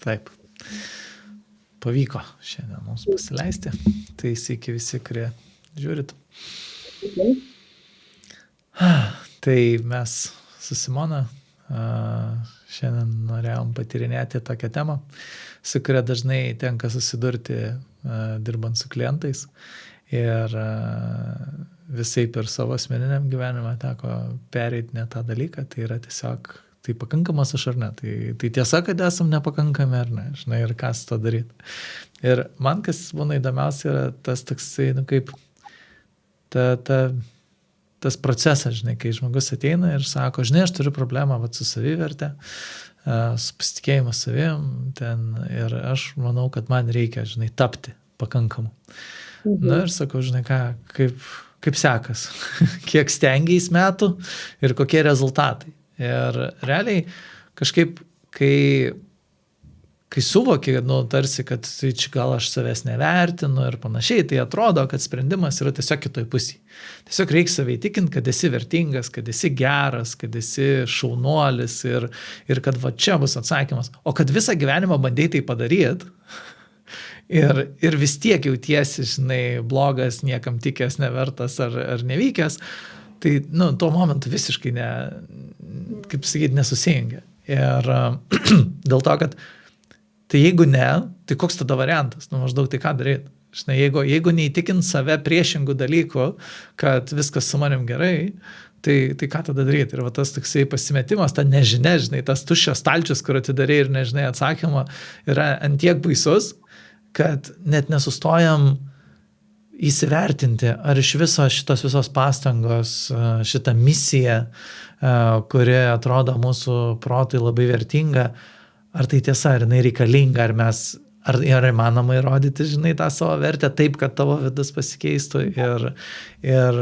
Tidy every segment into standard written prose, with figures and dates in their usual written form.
Taip. Pavyko šiandien mums pasileisti. Tai sveiki visi, kurie žiūrit. Tai mes su Simona šiandien norėjom patyrinėti tokią temą, su kuria dažnai tenka susidurti dirbant su klientais. Ir visai per savo asmeniniam gyvenimą teko pereiti ne tą dalyką, tai yra tiesiog, tai pakankamas aš ar ne, tai tiesa, kad esam nepakankami ar ne, žinai, ir ką su to daryti. Ir man kas būna įdomiausia yra tas toksai, kaip tas procesas, žinai, kai žmogus ateina ir sako, žinai, aš turiu problemą su saviverte, su pasitikėjimu savim, ir aš manau, kad man reikia, žinai, tapti pakankamu. Na ir sakau, žinai ką, kaip sekas, kiek stengiais metų ir kokie rezultatai. Ir realiai kažkaip, kai suvoki, tarsi, kad tai čia gal aš savęs nevertinu ir panašiai, tai atrodo, kad sprendimas yra tiesiog kitoj pusėje. Tiesiog reikia save įtikinti, kad esi vertingas, kad esi geras, kad esi šaunuolis ir kad va čia bus atsakymas. O kad visą gyvenimą bandai tai padaryti, ir vis tiek jautiesi, žinai, blogas, niekam tikęs, nevertas ar nevykęs, tai, tuo momentu visiškai kaip sakyti, nesusijungia. Ir dėl to, kad tai jeigu ne, tai koks tada variantas? Maždaug tai ką daryti? Žinai, jeigu neįtikint save priešingų dalykų, kad viskas su manim gerai, tai ką tada daryti? Ir va tas toksai pasimetimas, ta nežinia, žinai, tas tuščias stalčius, kur atidarė ir nežinai atsakymą, yra antiek baisus, kad net nesustojam įsivertinti, ar iš viso šitos visos pastangos, šita misija, kuri atrodo mūsų protui labai vertinga, ar tai tiesa, ar jinai reikalinga, ar įmanoma įrodyti, žinai, tą savo vertę taip, kad tavo vidus pasikeistų ir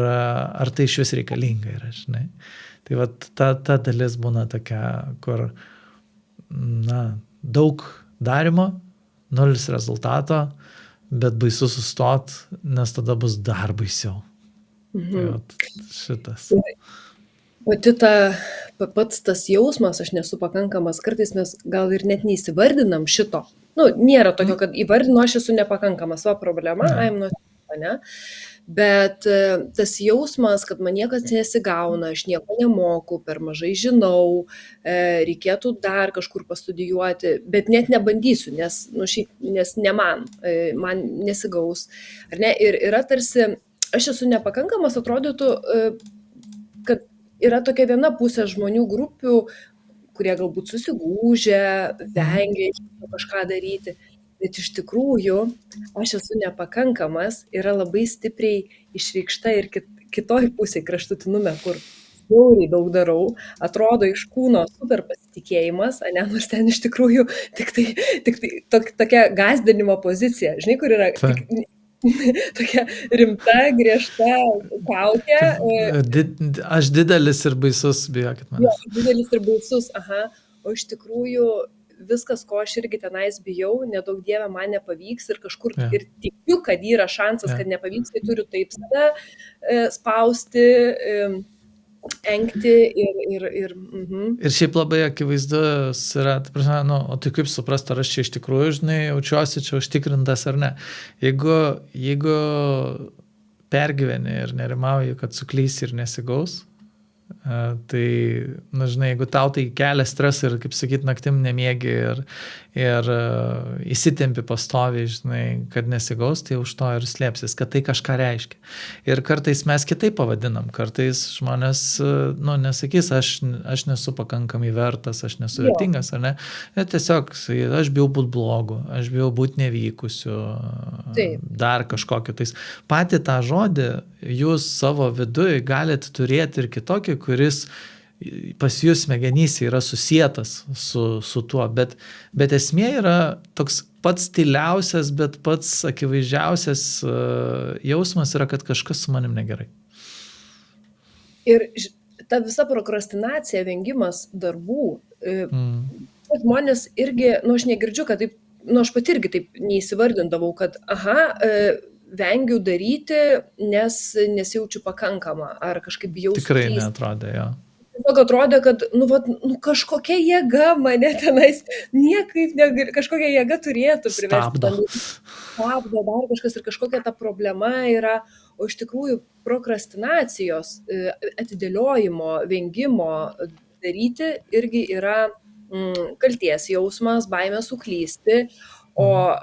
ar tai iš vis reikalinga yra, žinai. Tai va ta dalis būna tokia, kur, daug darimo, nulis rezultato, bet baisu sustot, nes tada bus dar baisiau. Tai šitas. Pati pats tas jausmas, aš nesu pakankamas, kartais mes gal ir net neįsivardinam šito. Nėra tokio, kad įvardinu, aš esu nepakankamas, savo problema, I'm not, ne? Bet tas jausmas, kad man niekas nesigauna, aš nieko nemoku, per mažai žinau, reikėtų dar kažkur pastudijuoti, bet net nebandysiu, nes ne man nesigaus. Ar ne? Ir yra tarsi, aš esu nepakankamas, atrodytų, kad yra tokia viena pusė žmonių grupių, kurie galbūt susigūžia, vengia kažką daryti. Bet iš tikrųjų, aš esu nepakankamas, yra labai stipriai išreikšta ir kitoj pusėje kraštutinume, kur žiauriai daug darau, atrodo iš kūno super pasitikėjimas, nors ten iš tikrųjų tik tai tokia gąsdinimo pozicija, žinai, kur yra tokia rimta, griežta kaukė. Aš didelis ir baisus, bijokit manęs. Jo, didelis ir baisus, o iš tikrųjų viskas, ko aš irgi tenais bijau, nedaug dieve man nepavyks ir kažkur ir tikiu, kad yra šansas, kad nepavyks, tai turiu taip save spausti, engti ir. Ir šiaip labai akivaizdus yra, o tai kaip suprast, ar aš čia iš tikrųjų, žinai, jaučiuosi čia užtikrintas ar ne. Jeigu pergyveni ir nerimauji, kad suklysi ir nesigaus, tai, žinai, jeigu tau tai kelia stresą ir, kaip sakyt, naktim nemiegi ir įsitempi pastoviai, žinai, kad nesigaus, tai už to ir slėpsis, kad tai kažką reiškia. Ir kartais mes kitaip pavadinam, kartais žmonės, nesakys, aš nesu pakankamai vertas, aš nesu vertingas, ar ne? Ir tiesiog, aš bijau būti blogu, aš bijau būti nevykusiu, dar kažkokiu. Tai patį tą žodį jūs savo viduje galite turėti ir kitokį, kuris pas jūs smegenyse yra susietas su tuo, bet esmė yra toks pats tyliausias, bet pats akivaizdžiausias jausmas yra, kad kažkas su manim negerai. Ir ta visa prokrastinacija, vengimas darbų, žmonės irgi, aš negirdžiu, kad taip, aš pati irgi taip neįsivardindavau, kad vengiu daryti, nes nesijaučiu pakankama, ar kažkaip bijau. Tikrai neatrodė, jo. tiesiog atrodė, kad, kažkokia jėga mane tenais niekaip negali, kažkokia jėga turėtų priversti. Stabdo. Stabdo dar kažkas ir kažkokia ta problema yra, o iš tikrųjų prokrastinacijos, atidėliojimo, vengimo daryti irgi yra kalties jausmas, baimė suklysti, o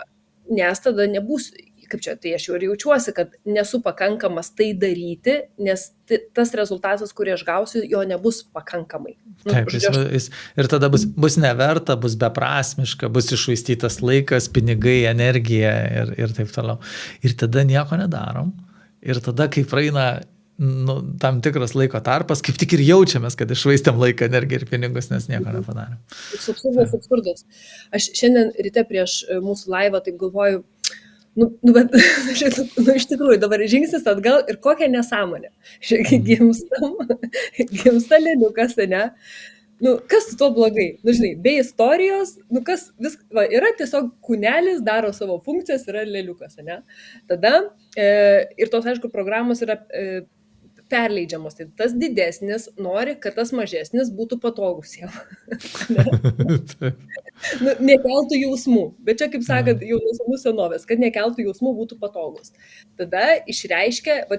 nes tada nebus, kaip čia, tai aš jau ir jaučiuosi, kad nesu pakankamas tai daryti, nes tas rezultatas, kurį aš gausiu, jo nebus pakankamai. Taip, ir tada bus neverta, bus beprasmiška, bus iššvaistytas laikas, pinigai, energija ir taip toliau. Ir tada nieko nedarom. Ir tada, kai praeina tam tikras laiko tarpas, kaip tik ir jaučiamės, kad iššvaistėm laiką, energiją ir pinigus, nes nieko nepadarėm. Absurdas. Aš šiandien ryte prieš mūsų laivą taip galvoju, bet iš tikrųjų dabar žingsnis atgal ir kokią nesąmonę. Gimsta lėliukas, ne? Kas su to blogai? Žinai, be istorijos, yra tiesiog kūnelis, daro savo funkcijas, yra lėliukas, ne? Tada, ir tos, aišku, programos yra perleidžiamos. Tai tas didesnis nori, kad tas mažesnis būtų patogus jam. Nekeltų jausmų. Bet čia, kaip sakant, jau nuo senovės, kad nekeltų jausmų, būtų patogus. Tada išreiškia,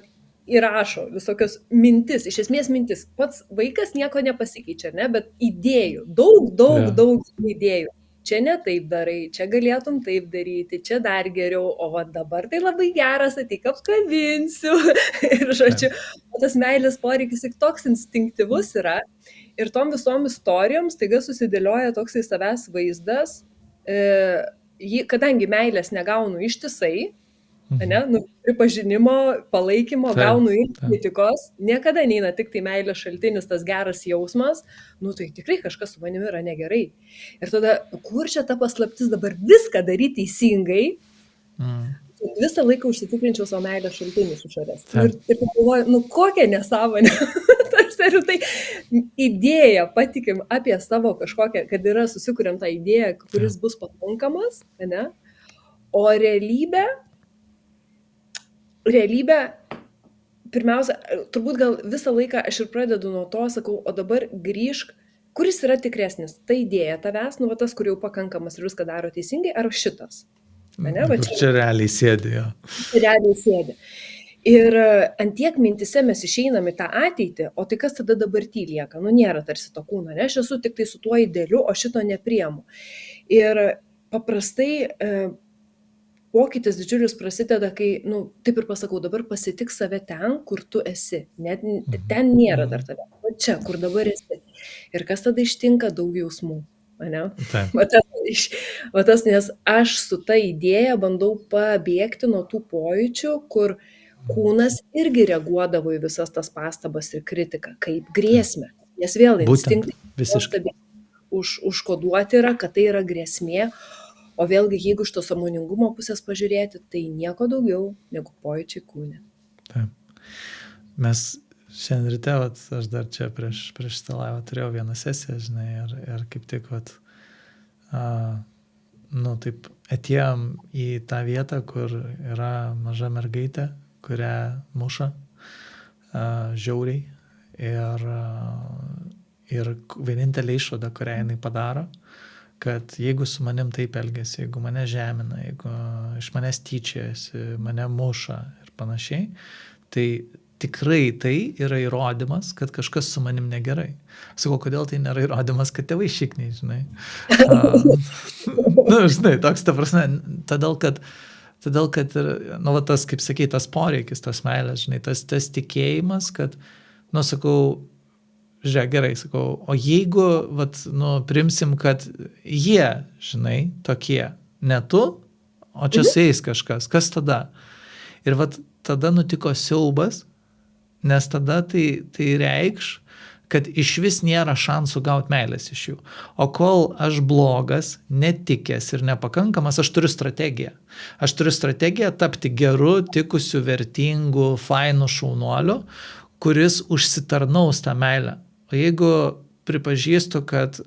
įrašo visokios mintis, iš esmės mintis. Pats vaikas nieko nepasikeičia, ne? Bet idėjų, daug idėjų. Čia ne taip darai, čia galėtum taip daryti, čia dar geriau, o dabar tai labai geras, ateik apkabinsiu. Ir žodžiu, tas meilės poreikis tik toks instinktyvus yra. Ir tom visom istorijom staiga susidėlioja toksai savęs vaizdas, kadangi meilės negaunu ištisai, pripažinimo, palaikymo, gaunu ir kritikos, niekada neina tik tai meilės šaltinis, tas geras jausmas, tai tikrai kažkas su manimi yra negerai. Ir tada, kur čia ta paslaptis dabar viską daryti teisingai, visą laiką užsitikrinčiau savo meilės šaltinį iš išorės. Ir galvoju, kokią nesąmonę. Tai idėją patikim apie savo kažkokią, kad yra susikuriam tą idėją, kuris bus pakankamas, ne? O realybė, pirmiausia, turbūt gal visą laiką aš ir pradedu nuo to, sakau, o dabar grįžk, kuris yra tikresnis, ta idėja tavęs, tas, kur jau pakankamas ir viską daro teisingai, ar šitas? Čia realiai sėdi, jo. Realiai sėdi. Ir antiek mintise mes išeinam į tą ateitį, o tai kas tada dabarty lieka? Nėra tarsi to kūno, ne? Aš esu tik tai su tuo idealiu, o šito nepriemu. Ir paprastai pokytis didžiulis prasideda, kai, taip ir pasakau, dabar pasitik save ten, kur tu esi. Net ten nėra dar tave. O čia, kur dabar esi. Ir kas tada ištinka? Daug jausmų. Nes aš su ta idėja bandau pabėgti nuo tų pojūčių, kur kūnas irgi reaguodavo į visas tas pastabas ir kritiką, kaip grėsmę. Nes vėl instinktai užkoduoti yra, kad tai yra grėsmė. O vėlgi, jeigu iš to sąmoningumo pusės pažiūrėti, tai nieko daugiau negu pojūčiai kūne. Taip. Mes šiandien ryte, aš dar čia prieš šitą laivą turėjau vieną sesiją, žinai, ir kaip tik, taip, atėjom į tą vietą, kur yra maža mergaitė, kurią muša žiauriai. Ir vienintelė išvada, kurią jinai padaro, kad jeigu su manim taip elgiasi, jeigu mane žemina, jeigu iš manęs tyčiasi, mane muša ir panašiai, tai tikrai tai yra įrodymas, kad kažkas su manim negerai. Sakau, kodėl tai nėra įrodymas, kad tėvai šikniai, žinai. Žinai, toks ta prasme, todėl, kad tas, kaip sakai, tas poreikis, tas meilės, žinai, tas tikėjimas, kad, sakau, žiūrėk, gerai, sakau, o jeigu, primsim, kad jie, žinai, tokie, ne tu, o čia su jais kažkas, kas tada? Ir tada nutiko siaubas, nes tada tai reikš, kad iš vis nėra šansų gauti meilės iš jų. O kol aš blogas, netikęs ir nepakankamas, aš turiu strategiją. Aš turiu strategiją tapti geru, tikusiu, vertingu, fainu šaunuoliu, kuris užsitarnaus tą meilę. O jeigu pripažįstu, kad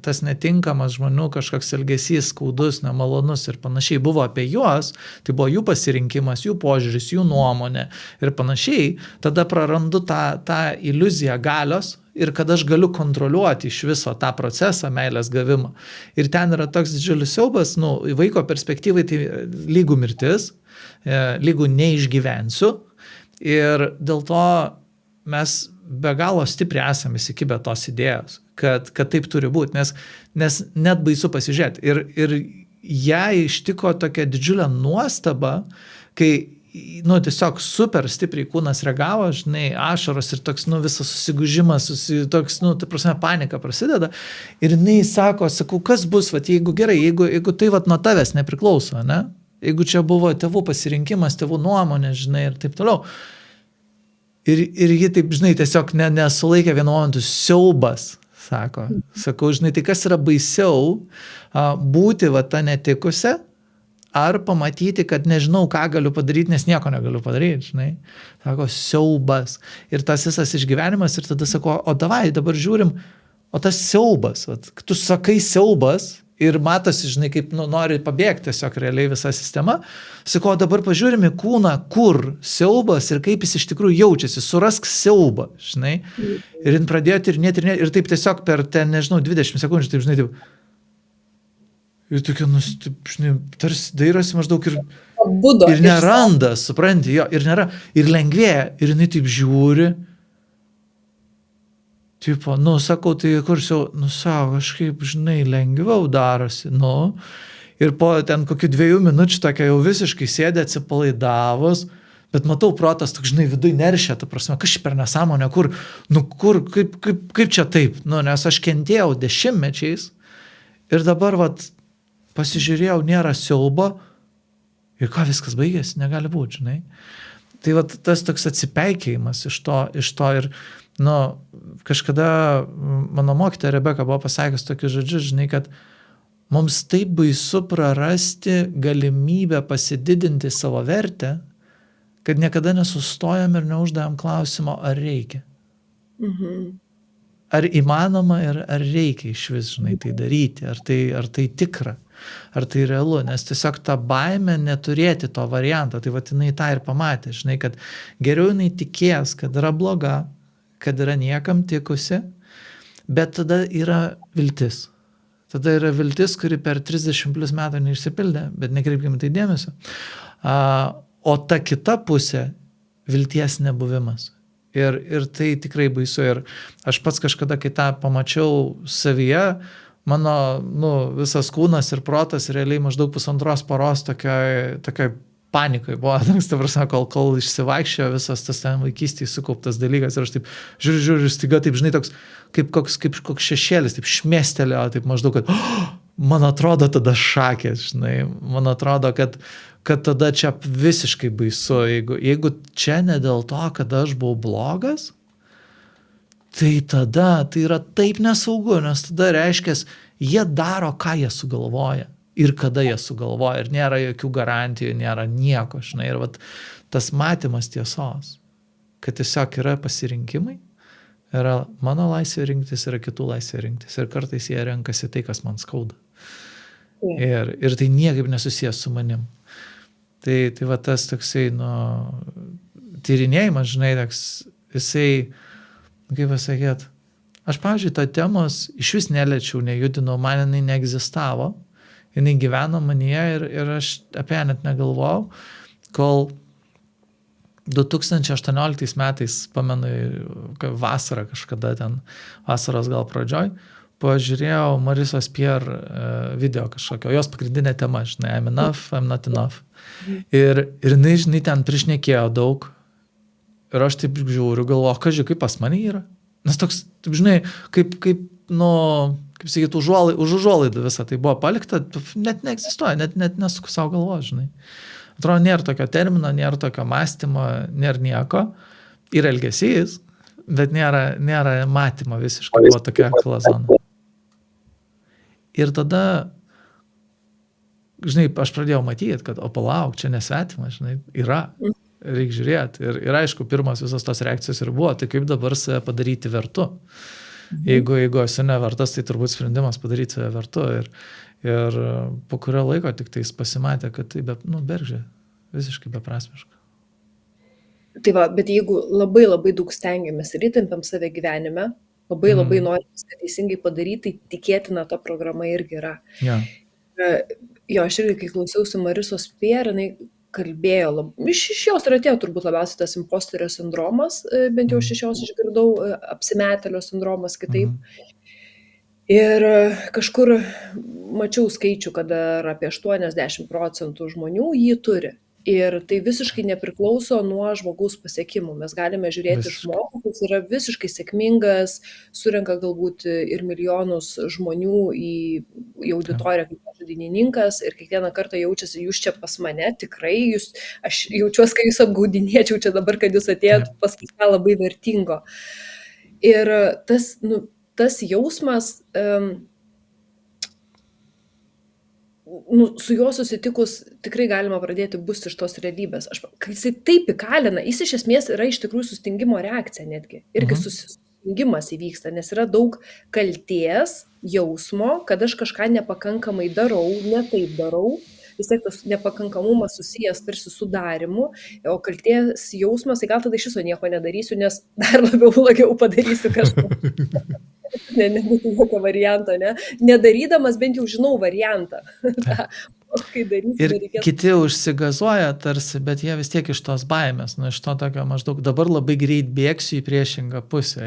tas netinkamas žmonių kažkoks elgesys, skaudus, nemalonus ir panašiai buvo apie juos, tai buvo jų pasirinkimas, jų požiūris, jų nuomonė ir panašiai, tada prarandu tą iliuziją galios ir kad aš galiu kontroliuoti iš viso tą procesą meilės gavimo. Ir ten yra toks didžiulis siaubas, vaiko perspektyvai tai lygų mirtis, lygų neišgyvensiu. Ir dėl to mes be galo stipriai esame įsikibę tos idėjos, kad taip turi būti, nes net baisu pasižiūrėti. Ir ją ištiko tokia didžiulė nuostaba, kai tiesiog super stipriai kūnas reagavo, ašaros ir toks, visas susigūžimas, toks, ta prasme, panika prasideda. Ir jinai sakau, kas bus, jeigu gerai, jeigu tai nuo tavęs nepriklauso, ne? Jeigu čia buvo tėvų pasirinkimas, tėvų nuomonė, ir taip toliau. Ir ji taip, tiesiog nesulaikė vienu momentu siaubas, sakau, tai kas yra baisiau, būti ta netikusia, ar pamatyti, kad nežinau, ką galiu padaryti, nes nieko negaliu padaryti, Sako, siaubas. Ir tas visas išgyvenimas, ir tada sako, o davai, dabar žiūrim, o tas siaubas, tu sakai siaubas, ir matosi, kaip nori pabėgti tiesiog realiai visa sistema. Sako, dabar pažiūrim į kūną, kur siaubas ir kaip jis iš tikrųjų jaučiasi. Surask siaubą, Ir jin pradėjo tyrinėti, ir taip tiesiog per 20 sekundžių, taip, taip. Ir tokia, tarsi dairosi maždaug ir neranda, supranti, jo, ir nėra, ir lengvėja, ir jinai taip žiūri. Tipo, sakau, tai kursiau, sako, kažkaip, lengviau darosi, ir po ten kokių 2 minučių tokia jau visiškai sėdė atsipalaidavus, bet matau, protas toks, viduj neršia, ta prasme, kas per nesąmonė, kur, kaip čia taip, nes aš kentėjau 10 mečiais ir dabar, pasižiūrėjau, nėra siaubo ir ką viskas baigėsi, negali būti, Tai tas toks atsipeikėjimas iš to ir, kažkada mano mokytoja Rebeka buvo pasakęs tokius žodžius, kad mums taip baisu prarasti galimybę pasididinti savo vertę, kad niekada nesustojam ir neuždavam klausimo, ar reikia. Ar įmanoma ir ar reikia iš vis, tai daryti, ar tai tikra, ar tai realu, nes tiesiog ta baimė neturėti to varianto, tai jinai tą ir pamatė, kad geriau jinai tikės, kad yra bloga, kad yra niekam tikusi, bet tada yra viltis. Tada yra viltis, kuri per 30 plus metų neišsipildė, bet nekreipkime tai dėmesio. O ta kita pusė vilties nebuvimas. Ir tai tikrai baisu. Ir aš pats kažkada, kai tą pamačiau savyje, mano visas kūnas ir protas realiai maždaug 1,5 paros tokioj panikoje buvo, kol išsivaikščiojo visas tas ten vaikystėje sukauptas dalykas. Ir aš taip žiūriu, staiga taip, toks kaip koks šešėlis, taip šmėstelėjo, taip maždaug, kad man atrodo tada šakės, man atrodo, kad tada čia visiškai baisu, jeigu čia ne dėl to, kad aš buvau blogas, tai tada tai yra taip nesaugu, nes tada reiškia, jie daro, ką jie sugalvoja ir kada jie sugalvoja ir nėra jokių garantijų, nėra nieko, ir tas matymas tiesos, kad tiesiog yra pasirinkimai, yra mano laisvė rinktis, yra kitų laisvė rinktis ir kartais jie renkasi tai, kas man skauda. Ir tai niekaip nesusijęs su manim. Tai tas toksai, tyrinėjimas, jisai, kaip pasakėt, aš, pavyzdžiui, tą temos iš vis neliečiau, nejudinau, man jinai neegzistavo, jinai gyveno manyje ir aš apie ją net negalvojau, kol 2018 metais, pamenu, vasarą kažkada ten, vasaros gal pradžioj, pažiūrėjau Marisos Pierre video kažkokio, jos pagrindinė tema, I'm enough, I'm not enough. Ir jinai ten prišnekėjo daug ir aš taip žiūriu, galvoju, kažkai, kaip pas mane yra. Nes toks, taip, kaip sakyt, už užuolaidą visą tai buvo palikta, net neegzistuoja, net nesuku savo galvos, Atrodo, nėra tokio termino, nėra tokio mąstymo, nėra nieko. Yra elgesys, bet nėra matymo visiškai, buvo tokia akla zona. Ir tada, aš pradėjau matyti, kad, o palauk, čia nesvetimas, yra, reikia žiūrėti. Ir aišku, pirmas visas tos reakcijos ir buvo, tai kaip dabar save padaryti vertu. Jeigu esu nevertas, tai turbūt sprendimas padaryti save vertu. Ir po kurio laiko tik tai jis pasimatė, kad tai bergždžia, visiškai beprasmiška. Tai va, bet jeigu labai labai daug stengiamės ir įtempiam save gyvenime, labai labai nori viską teisingai padaryti, tai tikėtina ta programa irgi yra. Ja. Jo, aš irgi, kai klausiausi Marisos Pierre, jinai kalbėjo, iš jos ir atėjo turbūt labiausiai tas imposterio sindromas, bent jau aš iš jos išgirdau, apsimetelio sindromas kitaip. Ir kažkur mačiau skaičių, kad apie 80% žmonių jį turi. Ir tai visiškai nepriklauso nuo žmogaus pasiekimų. Mes galime žiūrėti žmogų, kuris yra visiškai sėkmingas, surenka galbūt ir milijonus žmonių į auditoriją kaip dainininkas ir kiekvieną kartą jaučiasi, jūs čia pas mane, tikrai, aš jaučiuosi, kai jūs apgaudinėčiau čia dabar, kad jūs atėjot pas kažką labai vertingo. Ir tas jausmas, su juo susitikus tikrai galima pradėti busti iš tos realybės. Kai jisai taip įkalina, jis iš esmės yra iš tikrųjų sustingimo reakcija netgi. Irgi sustingimas įvyksta, nes yra daug kaltės jausmo, kad aš kažką nepakankamai darau, ne taip darau. Vis tiek tas nepakankamumas susijęs tarsi su darimu, o kaltės jausmas, tai gal tada iš viso nieko nedarysiu, nes dar labiau blogiau padarysiu kažką. Nebūtų jokio varianto, ne? Nedarydamas bent jau žinau variantą. Kai darysiu, ir kiti užsigazuoja tarsi, bet jie vis tiek iš tos baimės, iš to tokio maždaug dabar labai greit bėgsiu į priešingą pusę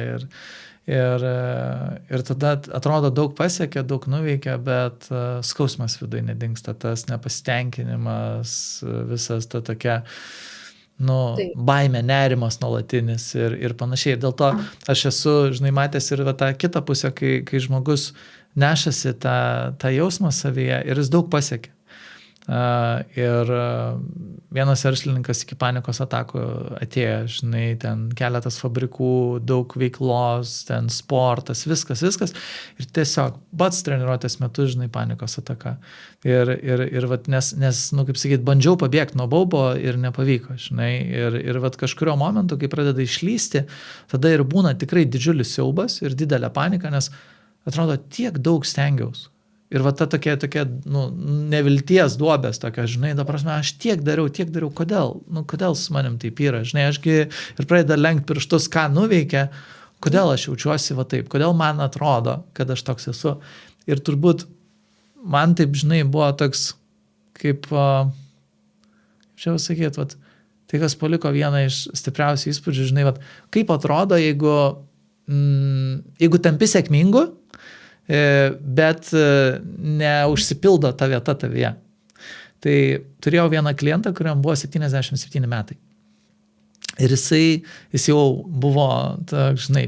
ir tada atrodo daug pasiekia, daug nuveikia, bet skausmas viduje nedingsta, tas nepasitenkinimas, visas ta tokia baimė, nerimas nuolatinis ir panašiai. Ir dėl to aš esu, matęs ir tą kitą pusę, kai žmogus nešasi tą jausmą savyje ir jis daug pasiekia. Ir vienas verslininkas iki panikos atakų atėjo, ten keletas fabrikų, daug veiklos, ten sportas, viskas. Ir tiesiog pats treniruotės metu, panikos ataka. Ir vat, nes kaip sakyt, bandžiau pabėgti nuo baubo ir nepavyko, Ir vat kažkurio momentu, kai pradeda išlysti, tada ir būna tikrai didžiulis siaubas ir didelė panika, nes atrodo tiek daug stengiaus. Ir va ta tokia nevilties duobės tokia, ta prasme, aš tiek dariau, kodėl su manim taip yra, ašgi ir pradeda lenkt pirštus, ką nuveikia, kodėl aš jaučiuosi va taip, kodėl man atrodo, kad aš toks esu. Ir turbūt man taip, buvo toks, kaip čia sakyt, vat, tai kas paliko vieną iš stipriausių įspūdžių, vat, kaip atrodo, jeigu tampi sėkmingu, bet neužsipildo ta vieta tavyje. Tai turėjau vieną klientą, kuriam buvo 77 metai. Ir jis jau buvo,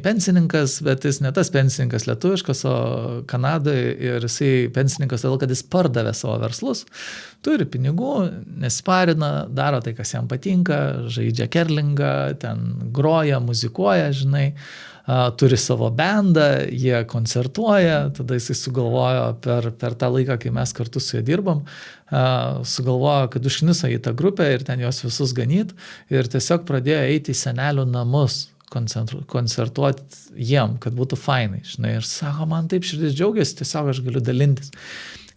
pensininkas, bet jis ne tas pensininkas lietuviškas, o Kanadoje, ir jisai pensininkas todėl, kad jis pardavė savo verslus, turi pinigų, nesparina, daro tai, kas jam patinka, žaidžia kerlingą, ten groja, muzikuoja, turi savo bendą, jie koncertuoja, tada jisai sugalvojo per tą laiką, kai mes kartu su juo dirbam, sugalvojo, kad užkniso į tą grupę ir ten juos visus ganyt ir tiesiog pradėjo eiti į senelių namus, koncertuoti jiem, kad būtų fainai, ir sako, man taip širdis džiaugiasi, tiesiog aš galiu dalintis.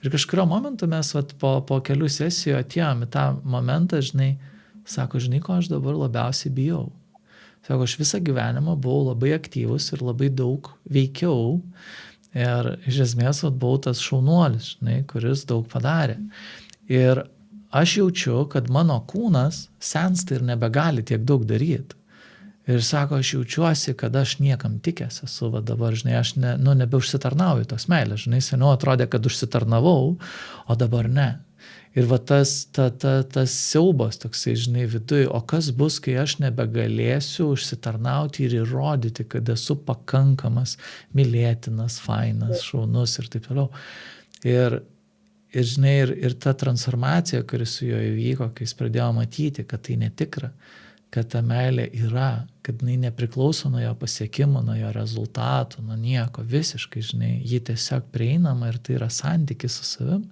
Ir kažkurio momentu mes po kelių sesijų atėjom į tą momentą, sako, ko aš dabar labiausiai bijau. Sako, aš visą gyvenimą buvau labai aktyvus ir labai daug veikiau ir iš esmės buvau tas šaunuolis, kuris daug padarė. Ir aš jaučiu, kad mano kūnas sensta ir nebegali tiek daug daryti. Ir sako, aš jaučiuosi, kad aš niekam tikęs esu dabar, aš nebeužsitarnauju tos meilės, seniau atrodė, kad užsitarnavau, o dabar ne. Ir va tas siaubas toksai, viduje, o kas bus, kai aš nebegalėsiu užsitarnauti ir įrodyti, kad esu pakankamas, mylėtinas, fainas, šaunus ir taip toliau. Ir ta transformacija, kuri su juo įvyko, kai jis pradėjo matyti, kad tai netikra, kad ta meilė yra, kad jinai nepriklauso nuo jo pasiekimo, nuo jo rezultatų, nuo nieko, visiškai, ji tiesiog prieinama ir tai yra santykis su savim.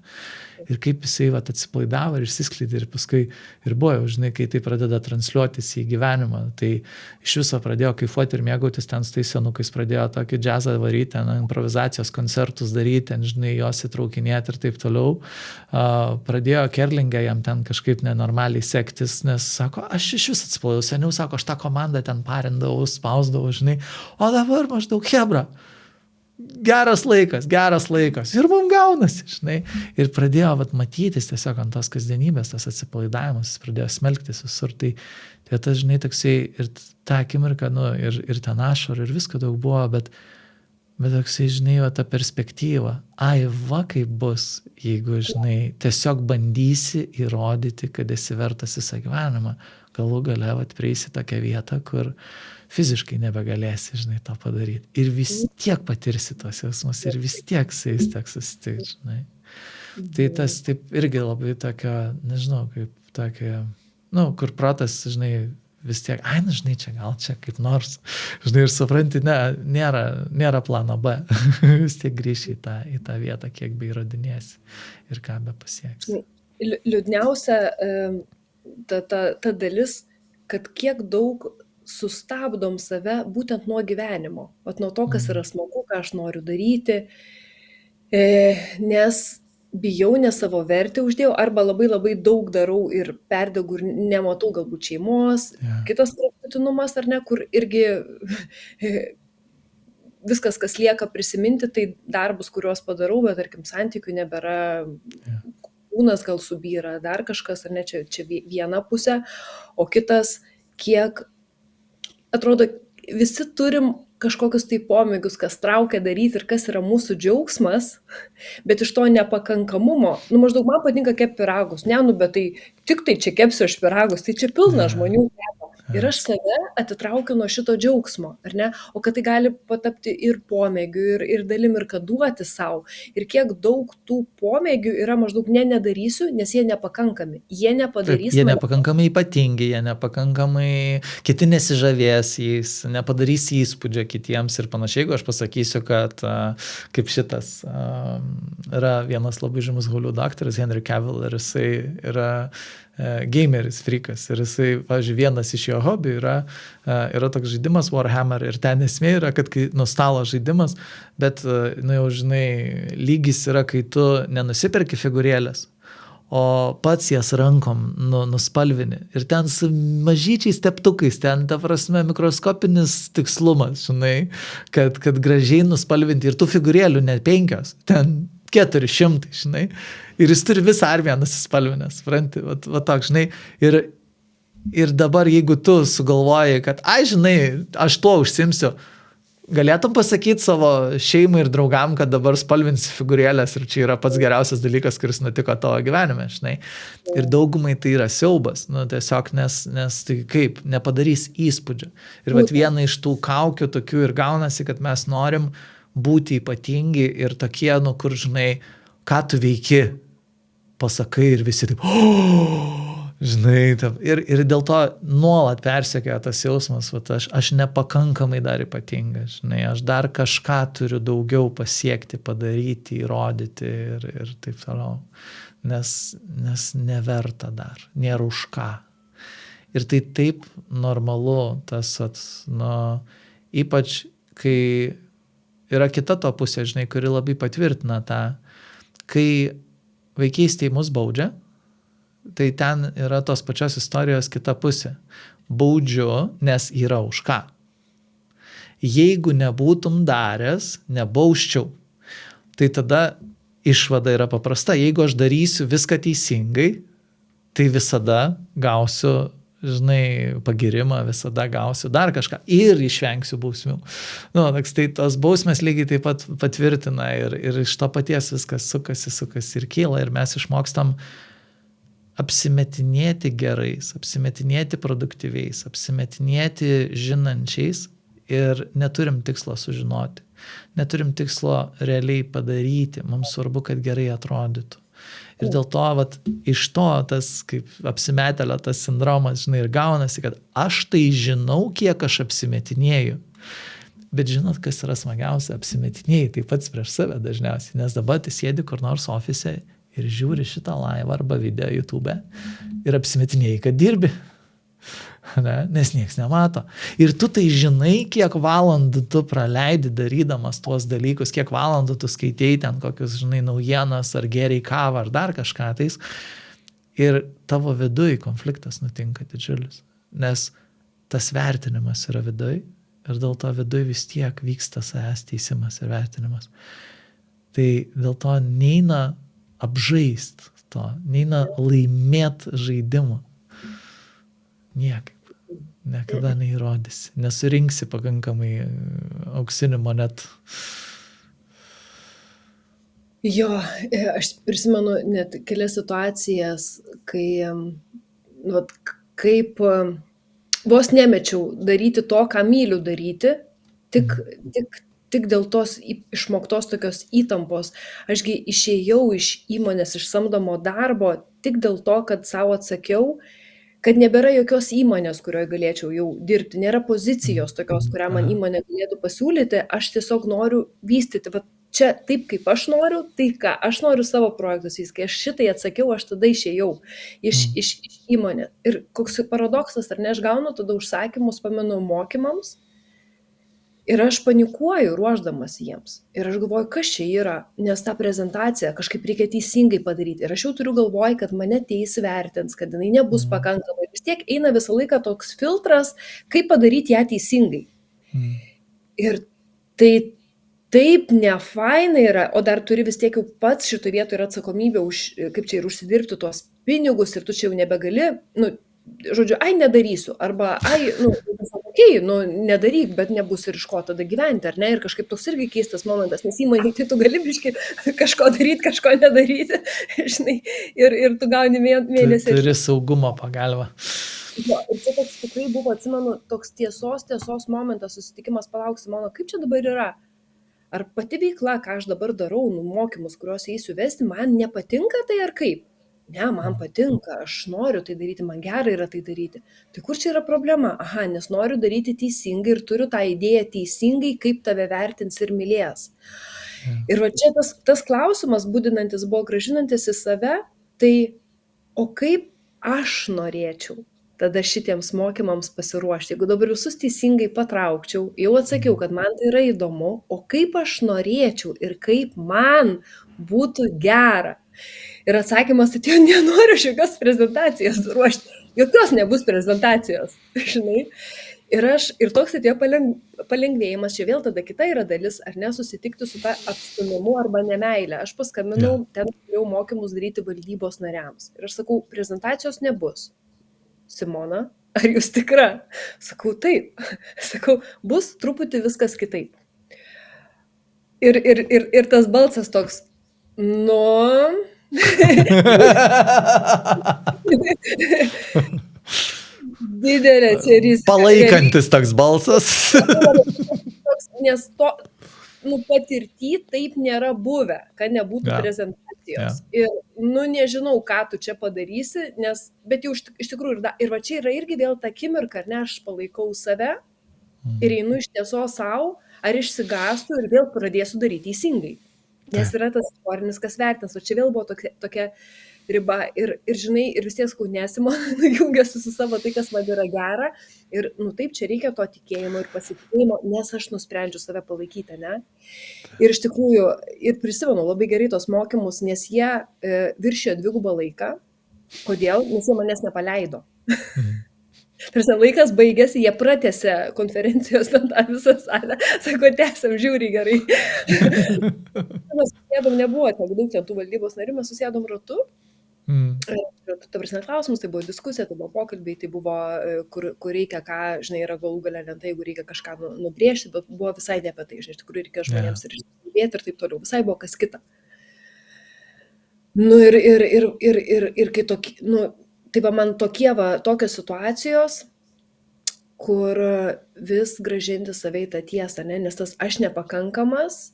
Ir kaip jisai atsipalaidavo ir išsiskleidė ir paskui ir buvo jau, kai tai pradeda transliuotis į gyvenimą, tai iš viso pradėjo kaifuoti ir mėgautis ten su tais senukais, pradėjo tokį džiazą varyti, ten improvizacijos koncertus daryti, ten, jos įtraukinėti ir taip toliau. Pradėjo kerlingą jam ten kažkaip nenormaliai sektis, nes sako, aš iš vis atsipalaidau, seniau sako, aš tą komandą ten parindavau, spausdavau, žinai, o dabar maždaug hebra. Geras laikas. Ir mums gaunasi, žinai. Ir pradėjo matytis tiesiog ant tos kasdienybės, tas atsipalaidavimas, jis pradėjo smelktis visur. Tai tas, žinai, toksai ir tą akimirką, ir ten ašarų, ir visko daug buvo, bet toksai, žinai, ta perspektyva. Va kaip bus, jeigu, žinai, tiesiog bandysi įrodyti, kad esi vertas visą gyvenimą. Galų gale prieisi tokią vietą, kur fiziškai nebegalėsi, žinai, to padaryti. Ir vis tiek patirsi tos jausmus, ir vis tiek su jais teks susitikti, žinai. Tai tas taip irgi labai tokia, nežinau, kaip tokia, kur protas, žinai, vis tiek, žinai, čia kaip nors, žinai, ir supranti, nėra plano B. Vis tiek grįši į tą vietą, kiek be įrodinėsi ir ką be pasieksi. Liūdniausia ta dalis, kad kiek daug sustabdom save būtent nuo gyvenimo, nuo to, kas yra smagu, ką aš noriu daryti, nes bijau, nes savo vertę uždėjau, arba labai labai daug darau ir perdegu ir nematau galbūt šeimos, kitas kraštutinumas, ar ne, kur irgi viskas, kas lieka prisiminti, tai darbus, kuriuos padarau, bet tarkim santykių nebėra, kūnas gal subyra, dar kažkas, ar ne, čia viena pusė, o kitas, kiek atrodo, visi turim kažkokius tai pomėgius, kas traukia daryti ir kas yra mūsų džiaugsmas, bet iš to nepakankamumo, maždaug man patinka kepti pyragus, bet tai tik tai čia kepsiu aš pyragus, tai čia pilna žmonių kepa. Ir aš save atitraukiu nuo šito džiaugsmo, ar ne? O kad tai gali patapti ir pomėgių, ir dalim, ir kad duoti savo. Ir kiek daug tų pomėgių yra maždaug nedarysiu, nes jie nepakankami. Jie nepadarys. Jie nepakankamai ypatingi, jie nepakankamai, kiti nesižavės jais, nepadarys įspūdžio kitiems ir panašiai. Jeigu aš pasakysiu, kad kaip šitas yra vienas labai žymus Hollywood aktorius, Henry Cavill, ir jisai yra gameris, frikas. Ir jisai, pavyzdžiui, vienas iš jo hobių yra toks žaidimas Warhammer ir ten esmė yra, kad kai stalo žaidimas, bet, jau žinai, lygis yra, kai tu nenusiperki figūrėlės, o pats jas rankom nuspalvini. Ir ten su mažyčiais teptukais, ten, ta prasme, mikroskopinis tikslumas, žinai, kad gražiai nuspalvinti. Ir tų figūrėlių net 5, ten 400, žinai. Ir jis turi visą armiją nusispalvinęs, supranti, va toks, žinai. Ir dabar, jeigu tu sugalvoji, kad, žinai, aš tuo užsimsiu, galėtum pasakyti savo šeimai ir draugam, kad dabar spalvinsi figūrėlės ir čia yra pats geriausias dalykas, kuris nutiko tavo gyvenime, žinai. Ir daugumai tai yra siaubas, tiesiog, nes tai kaip, nepadarys įspūdžio. Ir viena iš tų kaukių tokių ir gaunasi, kad mes norim būti ypatingi ir tokie, kur, žinai, ką tu veiki, pasakai ir visi taip, žinai, ir dėl to nuolat persekioja tas jausmas, aš nepakankamai dar ypatinga, žinai, aš dar kažką turiu daugiau pasiekti, padaryti, įrodyti ir taip toliau, nes neverta dar, nėra už ką. Ir tai taip normalu, ypač kai yra kita to pusė, žinai, kuri labai patvirtina tą, kai vaikystėje mus baudžia, tai ten yra tos pačios istorijos kita pusė. Baudžiu, nes yra už ką. Jeigu nebūtum daręs, nebausčiau. Tai tada išvada yra paprasta. Jeigu aš darysiu viską teisingai, tai visada gausiu, žinai, pagirimą, visada gausiu dar kažką ir išvengsiu bausmių. Tai tos bausmės lygiai taip pat patvirtina ir iš to paties viskas sukasi ir kyla ir mes išmokstam apsimetinėti gerais, apsimetinėti produktyviais, apsimetinėti žinančiais ir neturim tikslo sužinoti. Neturim tikslo realiai padaryti. Mums svarbu, kad gerai atrodytų. Ir dėl to, iš to tas, kaip apsimetelio tas sindromas, žinai, ir gaunasi, kad aš tai žinau, kiek aš apsimetinėju. Bet žinot, kas yra smagiausia, apsimetinėjai taip pats prieš save dažniausiai, nes dabar tu sėdi kur nors ofise ir žiūri šitą live arba video YouTube ir apsimetinėjai, kad dirbi. Ne? Nes nieks nemato. Ir tu tai žinai, kiek valandų tu praleidi darydamas tuos dalykus, kiek valandų tu skaitėjai ten kokius, žinai, naujienas ar geriai kavą ar dar kažką tais. Ir tavo viduj konfliktas nutinka didžiulis. Nes tas vertinimas yra viduj ir dėl to viduj vis tiek vyksta savęs teisimas ir vertinimas. Tai dėl to neina apžaist to, neina laimėt žaidimą. Niekaip. Niekada neįrodysi. Nesurinksi pakankamai auksinių monetų. Jo, aš prisimenu net kelias situacijas, kai vat, kaip vos nemečiau daryti to, ką myliu daryti, tik dėl tos išmoktos tokios įtampos. Ašgi išėjau iš įmonės, iš samdomo darbo, tik dėl to, kad savo atsakiau, kad nebėra jokios įmonės, kurioje galėčiau jau dirbti, nėra pozicijos tokios, kurią man įmonė galėtų pasiūlyti, aš tiesiog noriu vystyti, va, čia taip, kaip aš noriu, tai ką, aš noriu savo projektus vystyti, kai aš šitai atsakiau, aš tada išėjau iš įmonės. Ir koks paradoksas, ar ne, aš gaunu tada užsakymus, pamenu, mokymams, ir aš panikuoju ruošdamas jiems. Ir aš galvoju, kas čia yra, nes tą prezentaciją kažkaip reikia teisingai padaryti. Ir aš jau turiu galvoj, kad mane teis vertins, kad jinai nebus pakankamai. Vis tiek eina visą laiką toks filtras, kaip padaryti ją teisingai. Ir tai taip nefainai yra, o dar turi vis tiek jau pats šitoje vietoje yra atsakomybė už, kaip čia ir užsidirbti tuos pinigus ir tu čia jau nebegali, žodžiu, nedarysiu, arba, okei, nedaryk, bet nebus ir iš ko tada gyventi, ar ne, ir kažkaip toks irgi keistas momentas, nes įmonė, tai tu gali biškai kažko daryti, kažko nedaryti, žinai, ir tu gauni mėnesį. Turi saugumo pagalbą. Jo, ir čia toks tikrai buvo, atsimenu, toks tiesos momentas, susitikimas, palauk, Simona, kaip čia dabar yra? Ar pati veikla, ką aš dabar darau, mokymus, kuriuos eisiu vesti, man nepatinka tai ar kaip? Ne, man patinka, aš noriu tai daryti, man gerai yra tai daryti. Tai kur čia yra problema? Aha, nes noriu daryti teisingai ir turiu tą idėją teisingai, kaip tave vertins ir mylės. Ir va čia tas klausimas, būdinantis buvo grąžinantis į save, tai o kaip aš norėčiau tada šitiems mokymams pasiruošti? Jeigu dabar visus teisingai patraukčiau, jau atsakiau, kad man tai yra įdomu, o kaip aš norėčiau ir kaip man būtų gera. Ir atsakymas, tai nenoriu jokios prezentacijos ruošti, jokios nebus prezentacijos, žinai. Ir toks atėjo palengvėjimas, čia vėl tada kita yra dalis, ar ne, susitikti su tą atstumimu arba nemeilę. Aš paskambinau, ten turėjau mokymus daryti valdybos nariams. Ir aš sakau, prezentacijos nebus. Simona, ar jūs tikra? Sakau, taip. Sakau, bus truputį viskas kitaip. Ir tas balsas toks, didelė čia rizika. Palaikantis toks balsas. Nes to patirty taip nėra buvę, kad nebūtų prezentacijos. Ir nežinau, ką tu čia padarysi, bet jau iš tikrųjų, ir va čia yra irgi vėl ta akimirka, ar ne, aš palaikau save ir einu iš tiesos savo, ar išsigąstu ir vėl pradėsiu daryti teisingai. Nes yra tas istorinis, kas vertins, o čia vėl buvo tokia riba ir žinai, ir vis tiek sakau, Simona jungiasi su savo tai, kas man yra gera ir taip, čia reikia to tikėjimo ir pasitikėjimo, nes aš nusprendžiu save palaikyti, ne? Ir iš tikrųjų, ir prisimenu labai gerai tos mokymus, nes jie viršijo 2 laiką. Kodėl? Nes jie manęs nepaleido. Tarsi laikas baigėsi, jie pratęsė konferencijos tą visą salę, sako, tęsiam, žiūri gerai. Mes susėdom, nebuvo tiek daug ten tų valdybos narių, mes susėdom ratu. Ta prasme klausimus, tai buvo diskusija, tai buvo pokalbiai, tai buvo, kur reikia ką, žinai, yra galų galia lenta, jeigu reikia kažką nubrėžti, bet buvo visai ne apie tai, žinai, iš tikrųjų reikia žmonėms ir išsikalbėti ir taip toliau, visai buvo kas kita. Ir kai tokie, tai va man tokios situacijos, kur vis grąžinti save į tą tiesą, ne? Nes tas aš nepakankamas,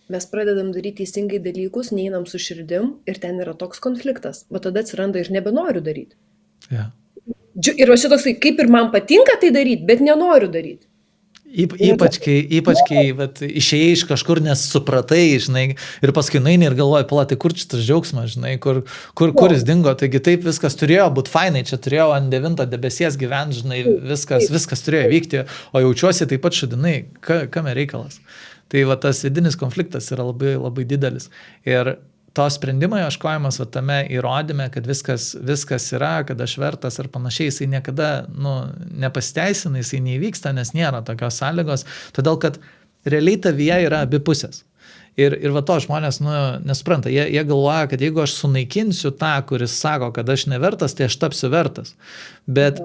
mes pradedam daryti teisingai dalykus, neinam su širdim ir ten yra toks konfliktas, o tada atsiranda ir nebenoriu daryti. Ir va šitoks, kaip ir man patinka tai daryti, bet nenoriu daryti. Ypač kai vat, išėjai iš kažkur, nes supratai, žinai, ir paskui nueini ir galvoji, palatai, kur čia tas džiaugsmas, žinai, kur jis dingo, taigi taip viskas turėjo būti fainai, čia turėjau ant 9 debesies gyventi, žinai, viskas turėjo vykti, o jaučiuosi taip pat šudinai, kame reikalas. Tai va tas vidinis konfliktas yra labai, labai didelis. Ir to sprendimo ieškojimas va tame įrodyme, kad viskas yra, kad aš vertas ar panašiai, jisai niekada nepasiteisina, jisai neįvyksta, nes nėra tokios sąlygos, todėl kad realiai tavyje yra abi pusės. Ir va to žmonės nesupranta. Jie galvoja, kad jeigu aš sunaikinsiu tą, kuris sako, kad aš nevertas, tai aš tapsiu vertas. Bet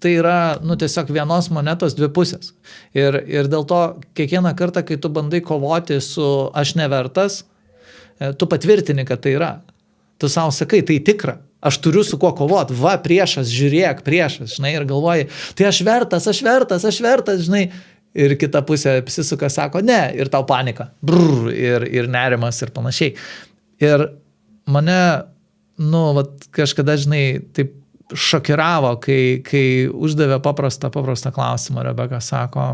tai yra tiesiog vienos monetos dvi pusės. Ir dėl to kiekvieną kartą, kai tu bandai kovoti su aš nevertas, tu patvirtini, kad tai yra. Tu savo sakai, tai tikra. Aš turiu su kuo kovoti. Va, priešas, žiūrėk, priešas, žinai, ir galvoji, tai aš vertas, žinai. Ir kita pusė apsisuka, sako, ne, ir tau panika, ir nerimas ir panašiai. Ir mane, kažkada, žinai, taip šokiravo, kai uždavė paprastą klausimą, Rebeka sako,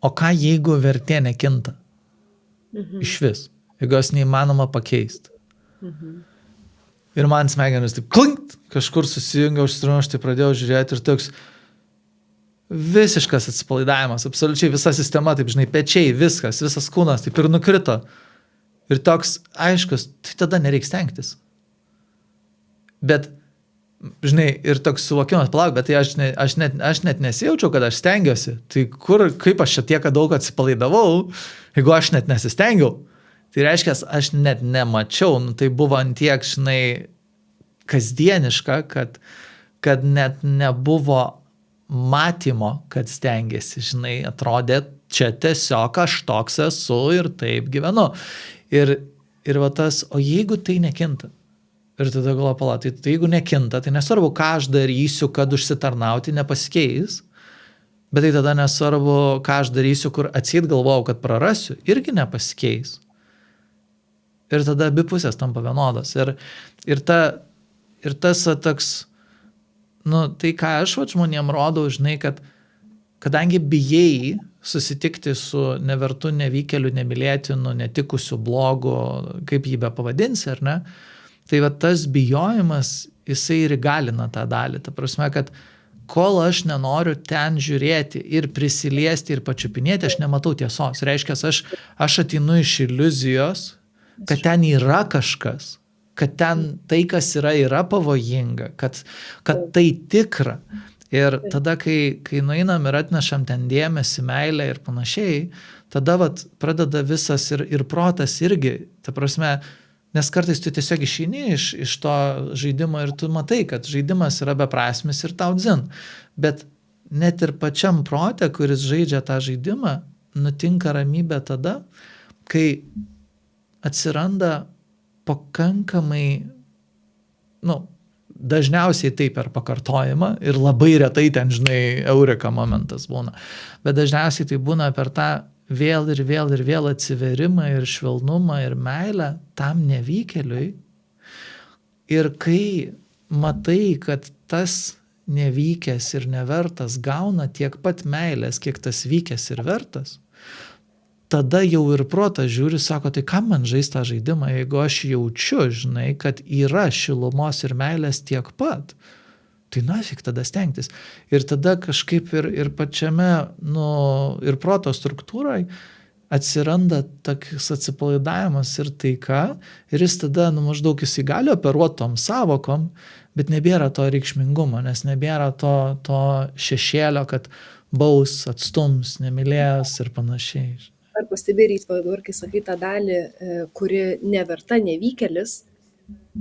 o ką jeigu vertė nekinta? Iš vis, jeigu jos neįmanoma pakeisti. Ir man smegenys taip klinkt, kažkur susijungia, aš tai pradėjau žiūrėti ir toks visiškas atsipalaidavimas, absoliučiai visa sistema, taip, žinai, pečiai, visas kūnas, taip ir nukrito. Ir toks aiškus, tai tada nereiks stengtis. Bet, žinai, ir toks suvokimas, palauk, bet tai aš net nesijaučiau, kad aš stengiuosi. Tai kaip aš čia tiek daug atsipalaidavau, jeigu aš net nesistengiau. Tai reiškia, aš net nemačiau, tai buvo antiek, žinai, kasdieniška, kad net nebuvo matymo, kad stengiasi, žinai, atrodė, čia tiesiog aš toks esu ir taip gyvenu. Ir va tas, o jeigu tai nekinta? Ir tada galvoju, pala, tai jeigu nekinta, tai nesvarbu, ką aš darysiu, kad užsitarnauti nepasikeis, bet tai tada nesvarbu, ką aš darysiu, kur atseit galvojau, kad prarasiu, irgi nepasikeis. Ir tada abi pusės tampa vienodos. Ir tas toks, tai ką aš žmonėm rodau, žinai, kad kadangi bijai susitikti su nevertu, nevykėliu, nemylėtinu, netikusiu, blogu, kaip jį be pavadinsi, ar ne, tai va tas bijojimas, jisai ir įgalina tą dalį. Ta prasme, kad kol aš nenoriu ten žiūrėti ir prisiliesti ir pačiupinėti, aš nematau tiesos. Reiškia, aš ateinu iš iliuzijos, kad ten yra kažkas, kad ten tai, kas yra pavojinga, kad tai tikra. Ir tada, kai nueinam ir atnešam ten dėmesį, meilę ir panašiai, tada pradeda visas ir protas irgi, ta prasme, nes kartais tu tiesiog išeini iš to žaidimo ir tu matai, kad žaidimas yra beprasmis ir tau dzin. Bet net ir pačiam prote, kuris žaidžia tą žaidimą, nutinka ramybė tada, kai atsiranda pakankamai, dažniausiai tai per pakartojimą ir labai retai ten, žinai, eureka momentas būna. Bet dažniausiai tai būna per tą vėl ir vėl atsiverimą ir švelnumą ir meilę tam nevykėliui. Ir kai matai, kad tas nevykęs ir nevertas gauna tiek pat meilės, kiek tas vykęs ir vertas, tada jau ir protas žiūri, sako, tai kam man žaisti tą žaidimą, jeigu aš jaučiu, žinai, kad yra šilumos ir meilės tiek pat, tai nafik tada stengtis. Ir tada kažkaip ir pačiame, ir proto struktūrai atsiranda toks atsipalaidavimas ir taika, ir jis tada, maždaug jis gali operuoti tom savokom, bet nebėra to reikšmingumo, nes nebėra to šešėlio, kad baus, atstums, nemylės ir panašiai. Ar pastebėjai, dabar, kai sakai tą dalį, kuri neverta nevykėlis,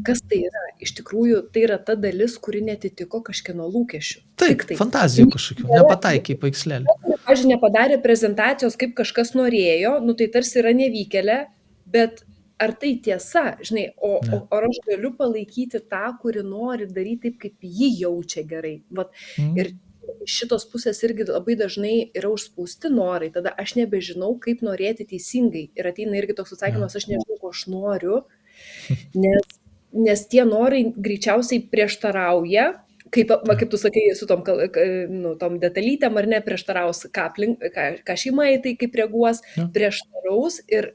kas tai yra? Iš tikrųjų, tai yra ta dalis, kuri netitiko kažkieno lūkesčių. Taip, fantazijų kažkokių, nepataikiai paikslėlį. Pavyzdžiui, nepadarė prezentacijos, kaip kažkas norėjo, tai tarsi yra nevykėlė, bet ar tai tiesa, žinai, ar aš galiu palaikyti tą, kuri nori daryti taip, kaip ji jaučia gerai. Ir šitos pusės irgi labai dažnai yra užspausti norai, tada aš nebežinau, kaip norėti teisingai. Ir ateina irgi toks atsakymas, aš nežinau, ko aš noriu, nes tie norai greičiausiai prieštarauja, kaip tu sakai, su tom detalytėm ar ne, prieštaraus, ką šeima į tai kaip reaguos, prieštaraus ir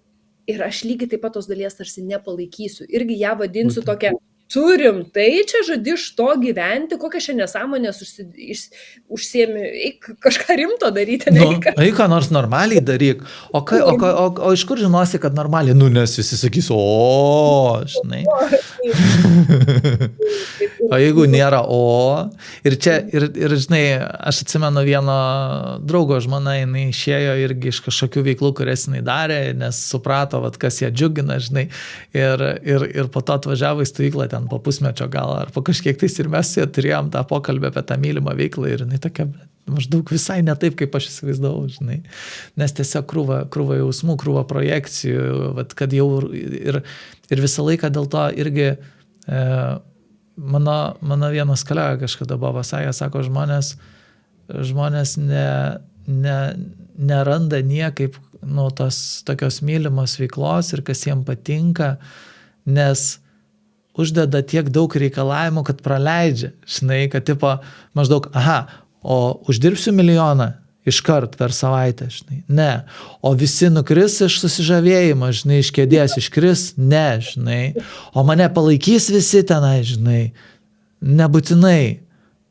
aš lygiai taip pat tos dalies tarsi nepalaikysiu. Irgi ją vadinsiu tokią turim, tai čia žadi iš to gyventi, kokią šią nesąmonės užsiemi, eik kažką rimto daryti, Nu, neik. eik ką nors normaliai daryk. O iš kur žinosi, kad normaliai? Nu, nes visi sakys, o, žinai. O jeigu nėra o, ir čia, ir žinai, aš atsimenu vieno draugo žmona, jinai išėjo irgi iš kažkokių veiklų, kurias jinai darė, nes suprato, vat, kas ją džiugina, žinai, ir po to atvažiavo į stovyklą ten po pusmečio gal, ar po kažkiek tais ir mes turėjom tą pokalbį apie tą mylimą veiklą ir jinai tokia maždaug visai ne taip, kaip aš įsivaizdavau, žinai, nes tiesiog krūva jausmų, krūva projekcijų, vat, kad jau ir visą laiką dėl to irgi mano vienas kolega kažkada buvo pasakęs, sako, žmonės neranda niekaip nu, tos tokios mylimos veiklos ir kas jiem patinka, nes uždeda tiek daug reikalavimų, kad praleidžia, žinai, kad tipo maždaug, o uždirbsiu milijoną iškart per savaitę, žinai, ne, o visi nukris iš susižavėjimo, žinai, iš kėdės iškris, ne, žinai, o mane palaikys visi tenai, žinai, nebūtinai,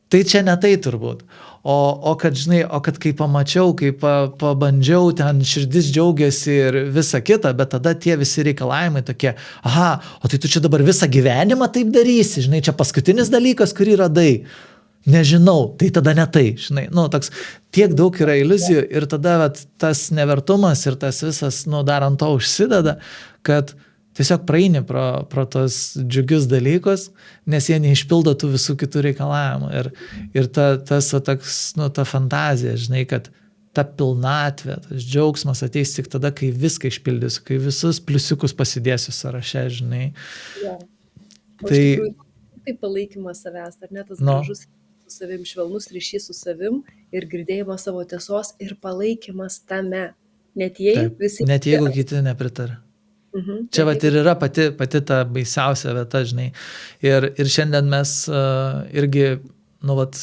tai čia ne tai turbūt. O kad, žinai, kai pamačiau, kai pabandžiau, ten širdis džiaugiasi ir visa kita, bet tada tie visi reikalavimai tokie, o tai tu čia dabar visą gyvenimą taip darysi, žinai, čia paskutinis dalykas, kurį radai. Nežinau, tai tada ne tai, žinai, nu, toks tiek daug yra iliuzijų ir tada vat, tas nevertumas ir tas visas, nu, dar ant to užsideda, kad tiesiog praeini pro tos džiugius dalykus, nes jie neišpildo tų visų kitų reikalavimų. Ir ta fantazija, žinai, kad ta pilnatvė, tas džiaugsmas ateis tik tada, kai viską išpildysiu, kai visus pliusiukus pasidėsiu sąraše, žinai. Ja. Tai palaikymas savęs, ar ne, tas gražus su savim, švelnus ryšys su savim ir girdėjimas savo tiesos ir palaikymas tame. Net jeigu kiti nepritarė. Čia vat ir yra pati ta baisiausia vieta, žinai. Ir šiandien mes irgi, nu, vat,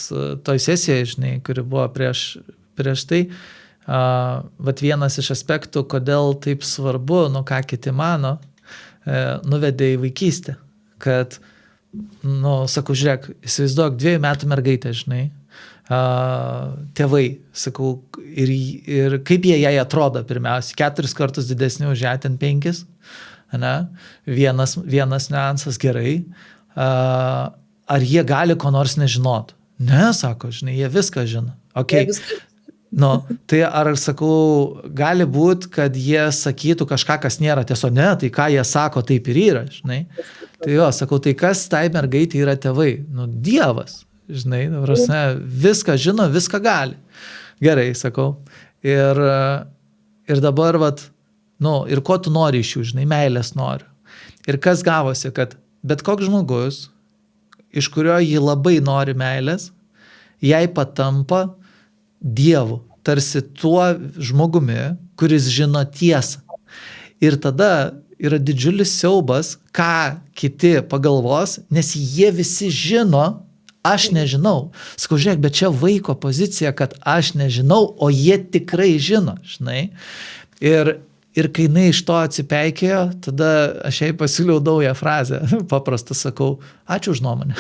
toj sesijoje, žinai, kuri buvo prieš tai, vat vienas iš aspektų, kodėl taip svarbu, nu, ką kiti mano, nuvedė į vaikystę. Kad, nu, sakau, žiūrėk, įsivaizduok 2 metų mergaitę, žinai, tėvai, sakau, ir kaip jie jai atrodo pirmiausiai, 4 kartus didesni už ją, ten 5, ne? Vienas niuansas gerai, ar jie gali ko nors nežinot? Ne, sako, žinai, jie viską žino. Okay. Nu, tai ar, sakau, gali būt, kad jie sakytų kažką, kas nėra tiesa, ne, tai ką jie sako, taip ir yra, žinai. Tai jo, sakau, tai kas tai mergaitė yra tėvai? Nu, Dievas. Žinai, viską žino, viską gali. Gerai, sakau. Ir dabar, vat, nu, ir ko tu nori iš jų, žinai, meilės noriu. Ir kas gavosi, kad bet koks žmogus, iš kurio jį labai nori meilės, jai patampa Dievu, tarsi tuo žmogumi, kuris žino tiesą. Ir tada yra didžiulis siaubas, ką kiti pagalvos, nes jie visi žino, aš nežinau. Sakau, žiūrėk, bet čia vaiko pozicija, kad aš nežinau, o jie tikrai žino, žinai. Ir kai jinai iš to atsipeikėjo, tada aš jai pasiūliau naują frazę. Paprastą sakau, ačiū už nuomonę.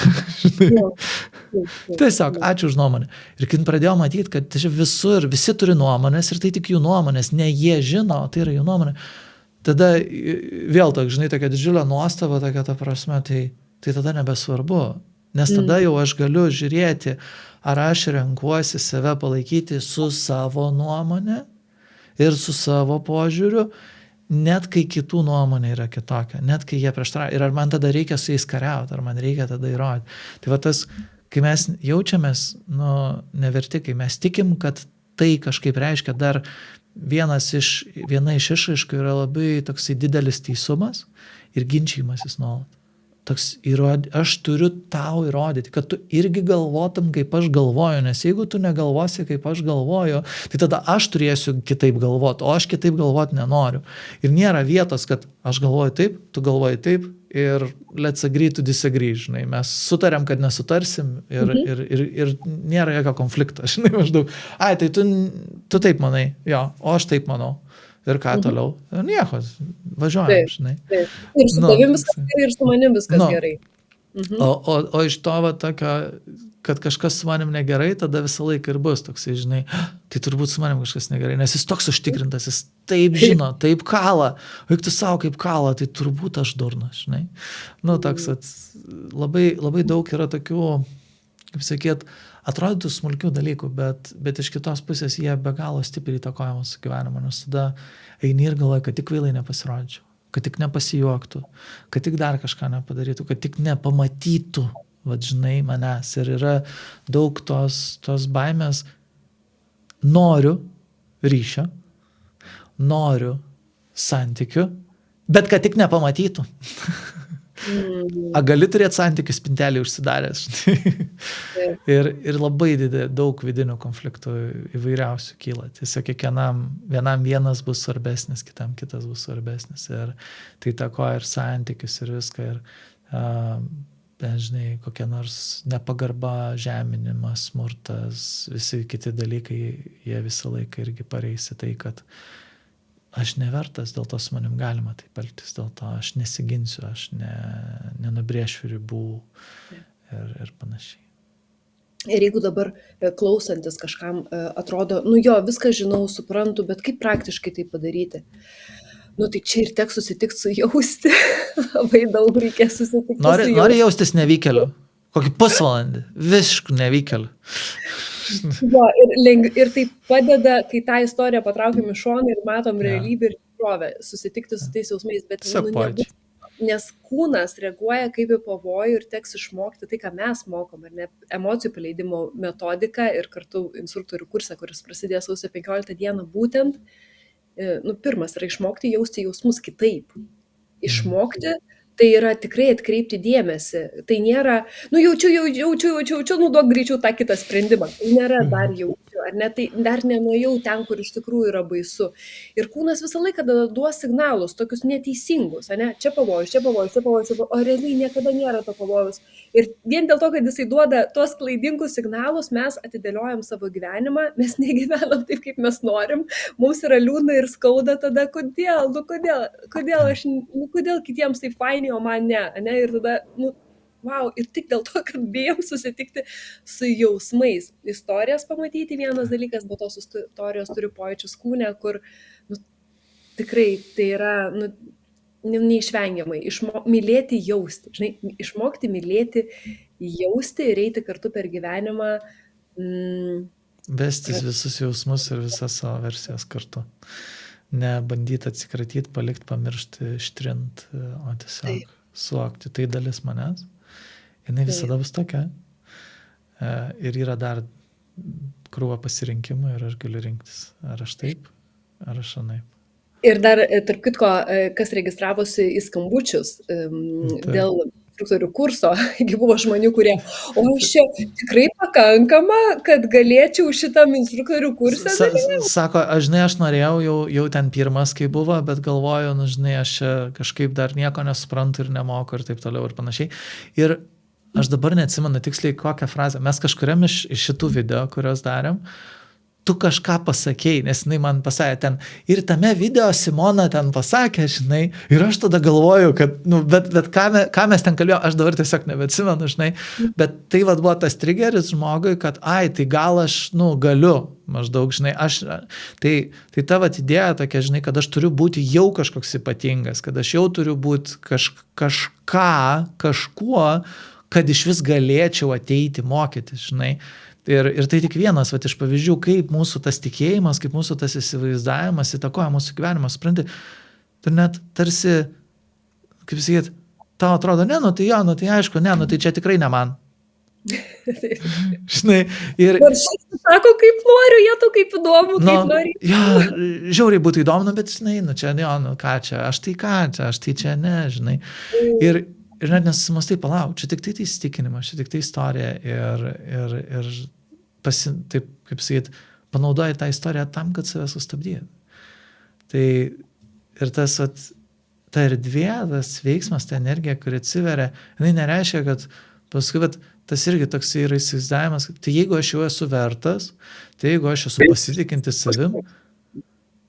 Tiesiog, ačiū už nuomonę. Ir kai pradėjau matyti, kad visur, visi turi nuomonės ir tai tik jų nuomonės, ne jie žino, tai yra jų nuomonė. Tada vėl tokia didžiulė nuostaba, tokia ta prasme, tai tada nebesvarbu. Nes tada jau aš galiu žiūrėti, ar aš renkuosi save palaikyti su savo nuomonė ir su savo požiūriu, net kai kitų nuomonė yra kitokia, net kai jie prieštarauja. Ir ar man tada reikia su jais kariauti, ar man reikia tada įrodyti. Tai va tas, kai mes jaučiamės neverti, kai mes tikim, kad tai kažkaip reiškia, dar viena iš išraiškų yra labai toksai didelis teisumas ir ginčijimasis nuolat. Toks aš turiu tau įrodyti, kad tu irgi galvotum, kaip aš galvoju, nes jeigu tu negalvosi, kaip aš galvoju, tai tada aš turėsiu kitaip galvoti, o aš kitaip galvoti nenoriu. Ir nėra vietos, kad aš galvoju taip, tu galvoji taip ir let's agree to disagree, žinai. Mes sutarėm, kad nesutarsim ir nėra jokio konflikto, žinai, maždaug. Ai, tai tu taip manai, jo, o aš taip manau. Ir ką toliau? Nieko, važiuojam, žinai. Ir su tavim viskas gerai, ir su manim viskas gerai. O iš to va tokio, kad kažkas su manim negerai, tada visą laiką ir bus toksai, žinai, tai turbūt su manim kažkas negerai, nes jis toks užtikrintas, jis taip žino, taip kala, o juk tu savo kaip kala, tai turbūt aš durnas, žinai. Nu, toks, labai, labai daug yra tokių, kaip sakyt, atrodytų smulkių dalykų, bet iš kitos pusės jie be galo stipriai įtakoja mūsų gyvenimą, nes tada eini ir galvoji, kad tik kvailai nepasirodžiau, kad tik nepasijuoktų, kad tik dar kažką nepadarytų, kad tik nepamatytų, vat žinai, manęs. Ir yra daug tos baimės, noriu ryšio, noriu santykių, bet kad tik nepamatytų. A gali turėti santykių spintelį užsidaręs. ir labai daug vidinių konfliktų įvairiausių kyla. Tiesiog vienam vienas bus svarbesnis, kitam kitas bus svarbesnis. Ir tai takoja ir santykius ir viską. Ir žinai, kokia nors nepagarba, žeminimas, smurtas, visi kiti dalykai, jie visą laiką irgi pareisi tai, kad aš nevertas, dėl to su manim galima taip elgtis, dėl to aš nesiginsiu, aš nenubrėšiu ribų ir panašiai. Ir jeigu dabar klausantis kažkam atrodo, nu jo, viską žinau, suprantu, bet kaip praktiškai tai padaryti? Nu tai čia ir teks susitikti su jausti, labai daug reikės susitikti su jausti. Nori jaustis nevykėliu? Kokį pusvalandį, visiškai nevykėliu. Jo, ir tai padeda, kai tą istoriją patraukiam į šoną ir matom realybę ir tikrovę, susitikti su tais jausmais, bet nebus, nes kūnas reaguoja kaip į pavojų ir teks išmokti tai, ką mes mokom, ar ne, emocijų paleidimo metodiką ir kartu instruktorių kursą, kuris prasidės sausio 15 dieną, būtent, pirmas yra išmokti jausti jausmus kitaip. Išmokti tai yra tikrai atkreipti dėmesį. Tai nėra, jaučiu, duok greičiau tą kitą sprendimą. Tai nėra dar jaučiu, ar ne, tai dar nenuėjau ten, kur iš tikrųjų yra baisu. Ir kūnas visą laiką duos signalus, tokius neteisingus, ne, čia pavojus, o realiai niekada nėra to pavojus. Ir vien dėl to, kad jisai duoda tuos klaidingus signalus, mes atidėliojam savo gyvenimą, mes negyvenam taip, kaip mes norim, mums yra liūdna ir skauda tada, kodėl kitiems taip fainiai, o man ne, ir tada, wow, ir tik dėl to, kad bijom susitikti su jausmais. Istorijas pamatyti vienas dalykas, bet tos istorijos turi pojūčius kūne, kur tikrai tai yra neišvengiamai. Mylėti jausti, žinai, išmokti mylėti jausti ir eiti kartu per gyvenimą. Vestis visus jausmus ir visas savo versijas kartu. Ne bandyti atsikratyti, palikti, pamiršti, ištrinti, o tiesiog suvokti. Tai dalis manęs. Jinai visada bus tokia. Ir yra dar krūva pasirinkimų ir aš galiu rinktis. Ar aš taip, ar aš anaip. Ir dar, tarp kitko, kas registravosi į skambučius dėl instruktorių kurso, buvo žmonių, kurie, o aš čia tikrai pakankama, kad galėčiau šitam instruktorių kursą dalyvauti. Sako, aš norėjau jau ten pirmas, kai buvo, bet galvoju, aš čia kažkaip dar nieko nesuprantu ir nemoku ir taip toliau ir panašiai. Ir aš dabar neatsimenu tiksliai kokią frazę. Mes kažkuriam iš šitų video, kuriuos darėm, tu kažką pasakėjai, nes jinai man pasakė ten, ir tame video Simona ten pasakė, žinai, ir aš tada galvoju, kad, bet ką mes ten kalbėjome, aš dabar tiesiog nebeatsimenu, žinai, bet tai buvo tas triggeris žmogui, kad, tai gal aš, galiu, maždaug, žinai, tai ta idėja tokia, žinai, kad aš turiu būti jau kažkoks ypatingas, kad aš jau turiu būti kažkuo, kad iš vis galėčiau ateiti mokytis, žinai. Ir tai tik vienas iš pavyzdžių, kaip mūsų tas tikėjimas, kaip mūsų tas įsivaizdavimas įtakoja mūsų gyvenimą. Supranti, tu net tarsi, kaip sakyt, tau atrodo, tai aišku, tai čia tikrai ne man. Žinai, ir... Ir šis sako, kaip noriu, jie tu kaip įdomu, kaip nori. Žiauriai būtų įdomu, bet žinai, čia, ką čia, aš tai čia ne, žinai. Ir net nesusimastai, palauk, čia tik tai įsitikinimas, čia tik tai istorija ir taip, kaip sakyt, panaudoji tą istoriją tam, kad save sustabdyti. Tai ir ta erdvė, tas veiksmas, ta energija, kuri atsiveria, jinai nereiškia, kad paskui, tas irgi toks yra įsivaizdavimas, tai jeigu aš jau esu vertas, tai jeigu aš esu pasitikintis savim,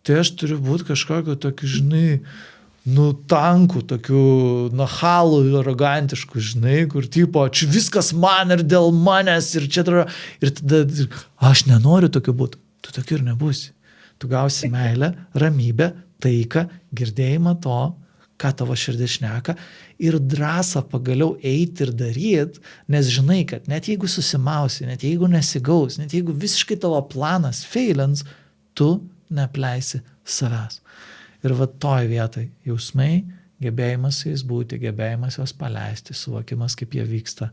tai aš turiu būti kažkokio tokio, žinai, tankų, tokių nachalų, arogantiškų, žinai, kur tipo, čia viskas man ir dėl manęs ir čia ir tada aš nenoriu tokiu būti. Tu tokiu ir nebūsi. Tu gausi meilę, ramybę, taiką, girdėjimą to, ką tavo širdis šneka ir drąsą pagaliau eiti ir daryti, nes žinai, kad net jeigu susimausi, net jeigu nesigaus, net jeigu visiškai tavo planas failins, tu neapleisi savęs. Ir va toj vietoj jausmai, gebėjimas su jais būti, gebėjimas juos paleisti, suvokimas, kaip jie vyksta,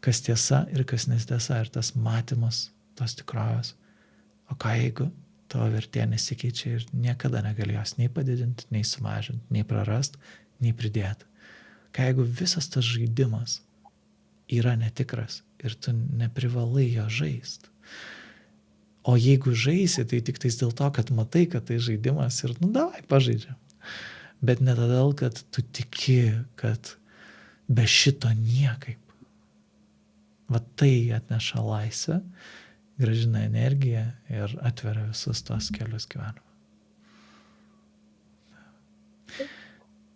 kas tiesa ir kas netiesa, ir tas matymas tos tikrovės. O ką jeigu tavo vertė nesikeičia ir niekada negali jos nei padidinti, nei sumažinti, nei prarasti, nei pridėti. Ką jeigu visas tas žaidimas yra netikras ir tu neprivalai jo žaisti. O jeigu žaisi, tai tik tais dėl to, kad matai, kad tai žaidimas ir, davai, pažaidžiam. Bet ne todėl, kad tu tiki, kad be šito niekaip. Va tai atneša laisvę, gražina energiją ir atveria visus tos kelius gyvenimą.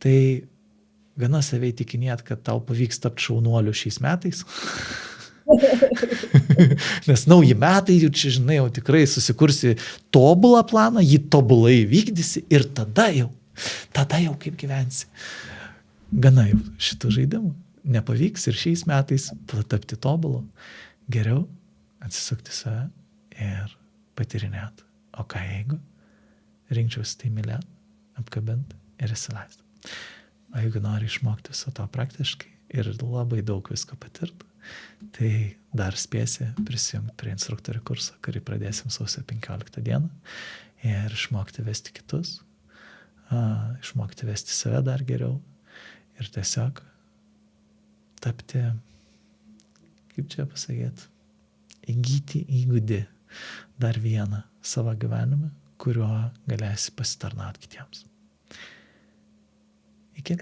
Tai gana save įtikinėt, kad tau pavyks tapti šaunuoliu šiais metais. Nes nauji metai, jau čia, žinai, jau tikrai susikursi tobulą planą, jį tobulai vykdysi ir tada jau kaip gyvensi. Gana jau šitų žaidimų. Nepavyks ir šiais metais tapti tobulu. Geriau atsisukti save ir patyrinėti. O ką jeigu? Rinkčiausi tai mylėti, apkabinti ir įsileisti. O jeigu nori išmokti viso to praktiškai ir labai daug visko patirti, tai dar spėsi prisijungti prie instruktorių kurso, kurį pradėsim sausio 15 dieną ir išmokti vesti kitus, išmokti vesti save dar geriau ir tiesiog tapti, kaip čia pasakyti, įgyti įgūdį dar vieną savo gyvenimą, kuriuo galėsi pasitarnauti kitiems. Iki.